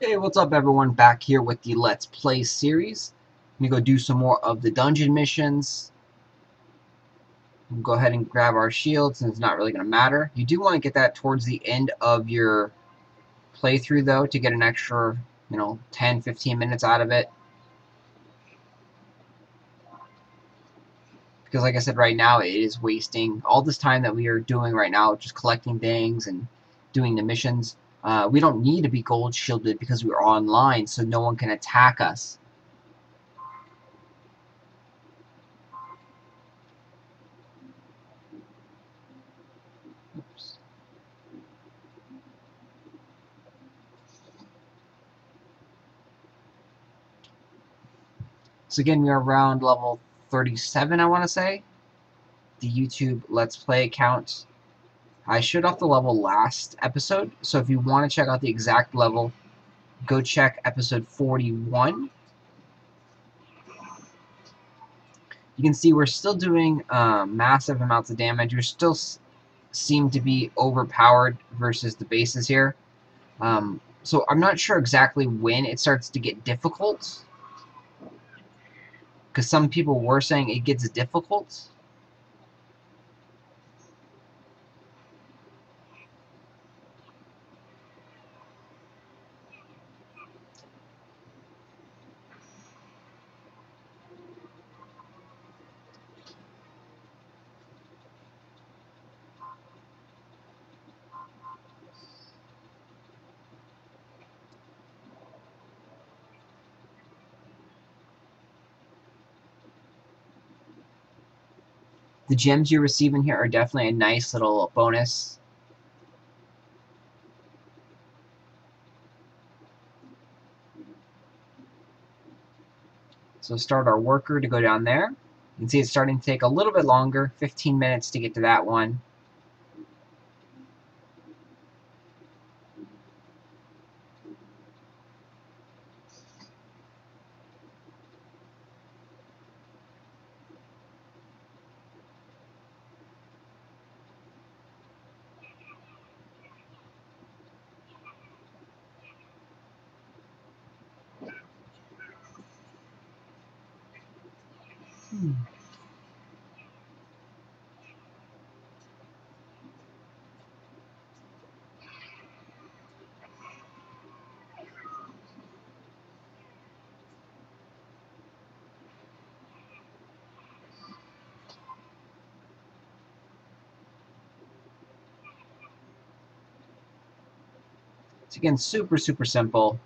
Hey, what's up everyone? Back here with the Let's Play series. I'm gonna go do some more of the dungeon missions. We'll go ahead and grab our shield since it's not really gonna matter. You do want to get that towards the end of your playthrough though to get an extra, 10-15 minutes out of it. Because like I said, right now it is wasting all this time that we are doing right now, just collecting things and doing the missions. We don't need to be gold shielded because we're online, so no one can attack us. Oops. So again, we are around level 37, I want to say. The YouTube Let's Play account. I showed off the level last episode, so if you want to check out the exact level, go check episode 41. You can see we're still doing massive amounts of damage. We still seem to be overpowered versus the bases here. So I'm not sure exactly when it starts to get difficult, because some people were saying it gets difficult. The gems you're receiving here are definitely a nice little bonus. So start our worker to go down there. You can see it's starting to take a little bit longer, 15 minutes to get to that one. So again, super simple.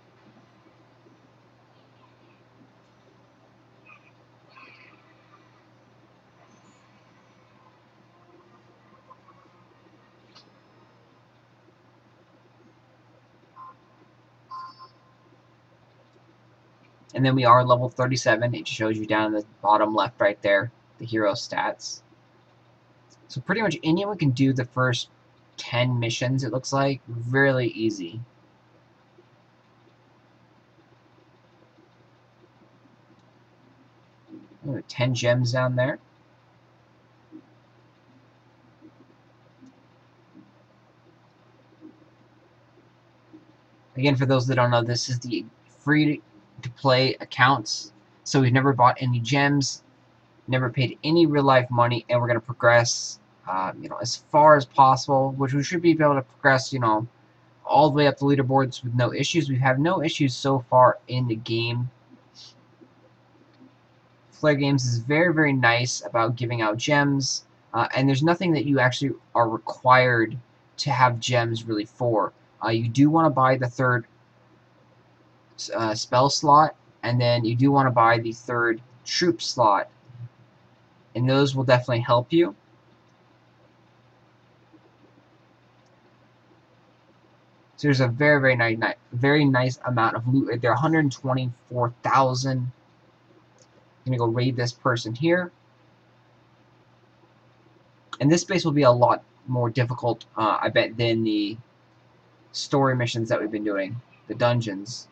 And then we are level 37. It shows you down in the bottom left right there, the hero stats. So pretty much anyone can do the first 10 missions, it looks like. Really easy. There are 10 gems down there. Again, for those that don't know, this is the free-to-play accounts. So we've never bought any gems, never paid any real-life money, and we're going to progress, as far as possible, which we should be able to progress, all the way up the leaderboards with no issues. We have no issues so far in the game. Flare Games is very nice about giving out gems, and there's nothing that you actually are required to have gems really for. You do want to buy the third spell slot, and then you do want to buy the third troop slot, and those will definitely help you. So there's a very nice amount of loot right there. 124,000. I'm gonna go raid this person here, and this space will be a lot more difficult, I bet, than the story missions that we've been doing, the dungeons.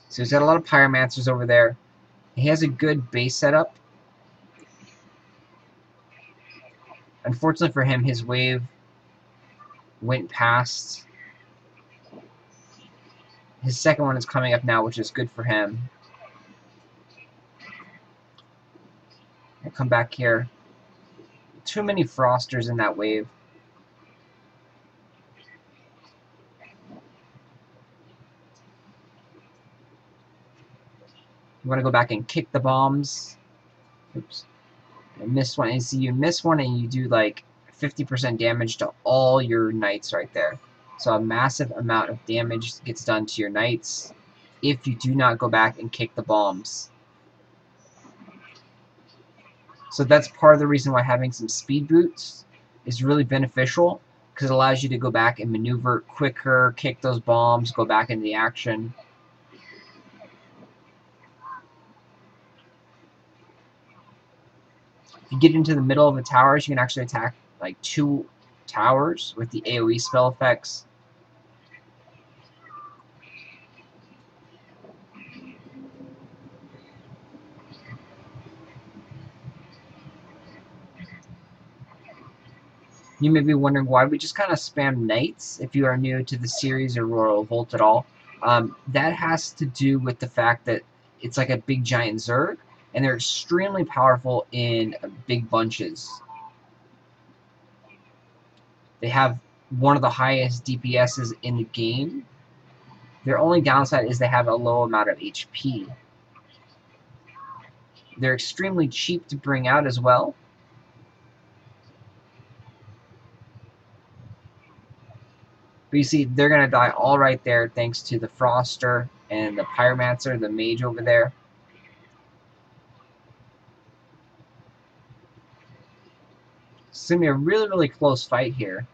So he's got a lot of pyromancers over there. He has a good base setup. Unfortunately for him, his wave went past His second one is coming up now, which is good for him. I'll come back here. Too many Frosters in that wave. You want to go back and kick the bombs. Oops. I missed one. And see, you miss one and you do like 50% damage to all your knights right there. So a massive amount of damage gets done to your knights if you do not go back and kick the bombs. So that's part of the reason why having some speed boots is really beneficial, because it allows you to go back and maneuver quicker, kick those bombs, go back into the action. If you get into the middle of the towers, you can actually attack like 2 towers with the AoE spell effects. You may be wondering why we just kind of spam knights if you are new to the series or Revolt at all. That has to do with the fact that it's like a big giant Zerg, and they're extremely powerful in big bunches. They have one of the highest DPSs in the game. Their only downside is they have a low amount of HP. They're extremely cheap to bring out as well. But you see, they're going to die all right there thanks to the Froster and the Pyromancer, the mage over there. It's going to be a really, really close fight here.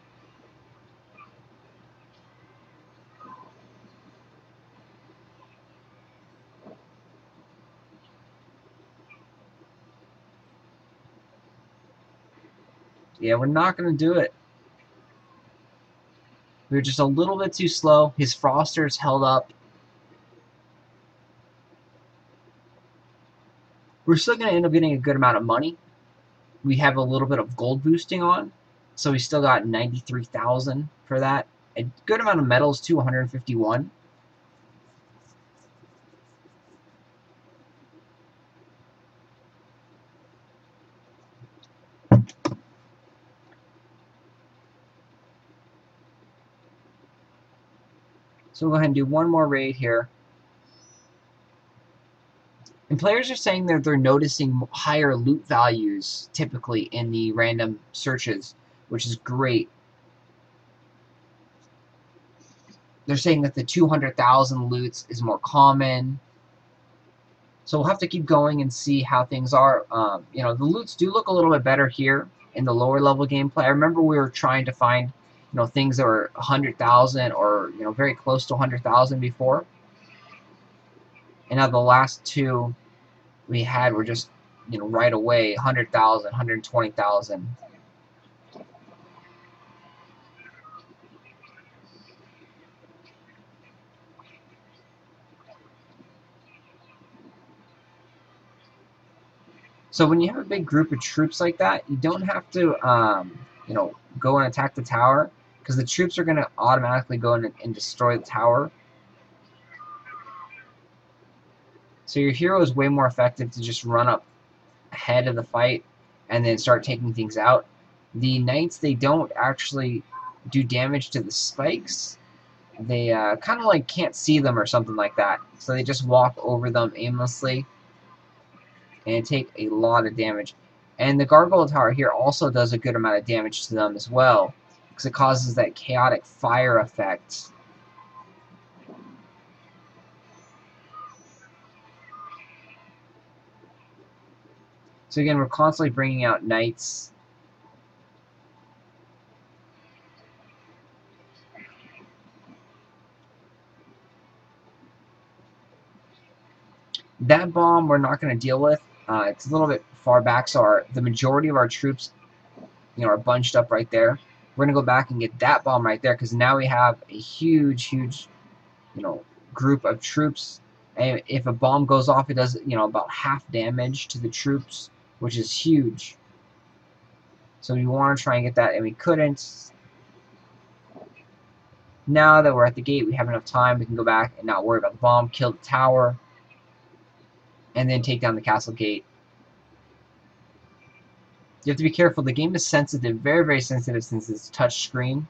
Yeah, we're not going to do it. We were just a little bit too slow. His Frosters held up. We're still going to end up getting a good amount of money. We have a little bit of gold boosting on, so we still got 93,000 for that. A good amount of medals too, 151. So we'll go ahead and do one more raid here. And players are saying that they're noticing higher loot values typically in the random searches, which is great. They're saying that the 200,000 loots is more common. So we'll have to keep going and see how things are. You know, the loots do look a little bit better here in the lower level gameplay. I remember we were trying to find, you know, things that were 100,000 or, you know, very close to 100,000 before. And now the last two we had were just, you know, right away 100,000, 120,000. So when you have a big group of troops like that, you don't have to, you know, go and attack the tower, because the troops are going to automatically go in and destroy the tower. So your hero is way more effective to just run up ahead of the fight and then start taking things out. The knights, they don't actually do damage to the spikes. They kind of like can't see them or something like that. So they just walk over them aimlessly and take a lot of damage. And the Gargoyle Tower here also does a good amount of damage to them as well, because it causes that chaotic fire effect. So again, we're constantly bringing out knights. That bomb we're not going to deal with. It's a little bit far back, so the majority of our troops, you know, are bunched up right there. We're going to go back and get that bomb right there, because now we have a huge, huge, you know, group of troops. And if a bomb goes off, it does, you know, about half damage to the troops, which is huge. So we want to try and get that, and we couldn't. Now that we're at the gate, we have enough time. We can go back and not worry about the bomb, kill the tower, and then take down the castle gate. You have to be careful. The game is sensitive, very, very sensitive since it's touch screen.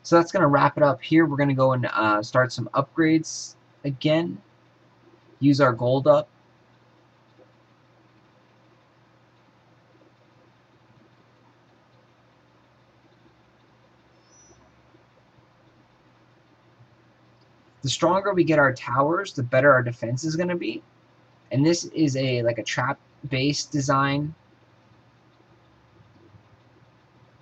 So that's going to wrap it up here. We're going to go and start some upgrades again. Use our gold up. The stronger we get our towers, the better our defense is going to be. And this is like a trap-based design.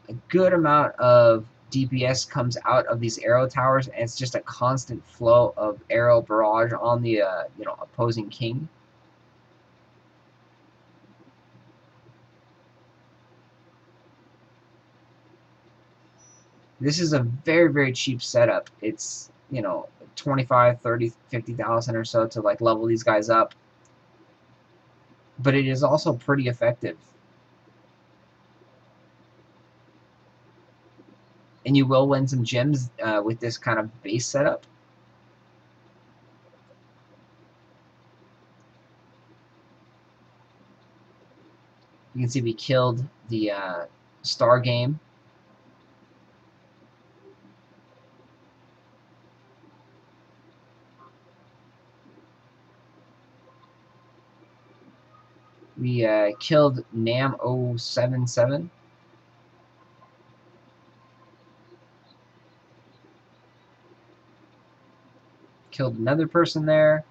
A good amount of DPS comes out of these arrow towers, and it's just a constant flow of arrow barrage on the opposing king. This is a very, very cheap setup. It's 25, 30, 50,000 or so to like level these guys up, but it is also pretty effective. And you will win some gems with this kind of base setup. You can see we killed the star game. We killed Nam 077. Killed another person there.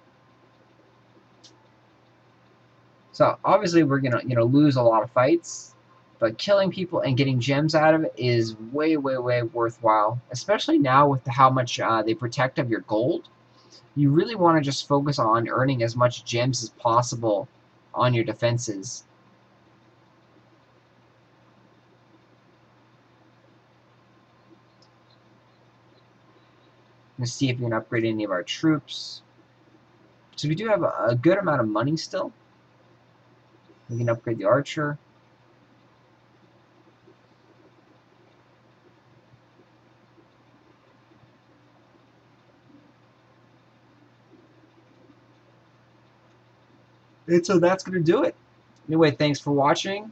So obviously we're gonna lose a lot of fights, but killing people and getting gems out of it is way, way, way worthwhile. Especially now with how much they protect of your gold. You really want to just focus on earning as much gems as possible on your defenses. Let's see if we can upgrade any of our troops. So we do have a good amount of money still. We can upgrade the archer. And so that's going to do it. Anyway, thanks for watching.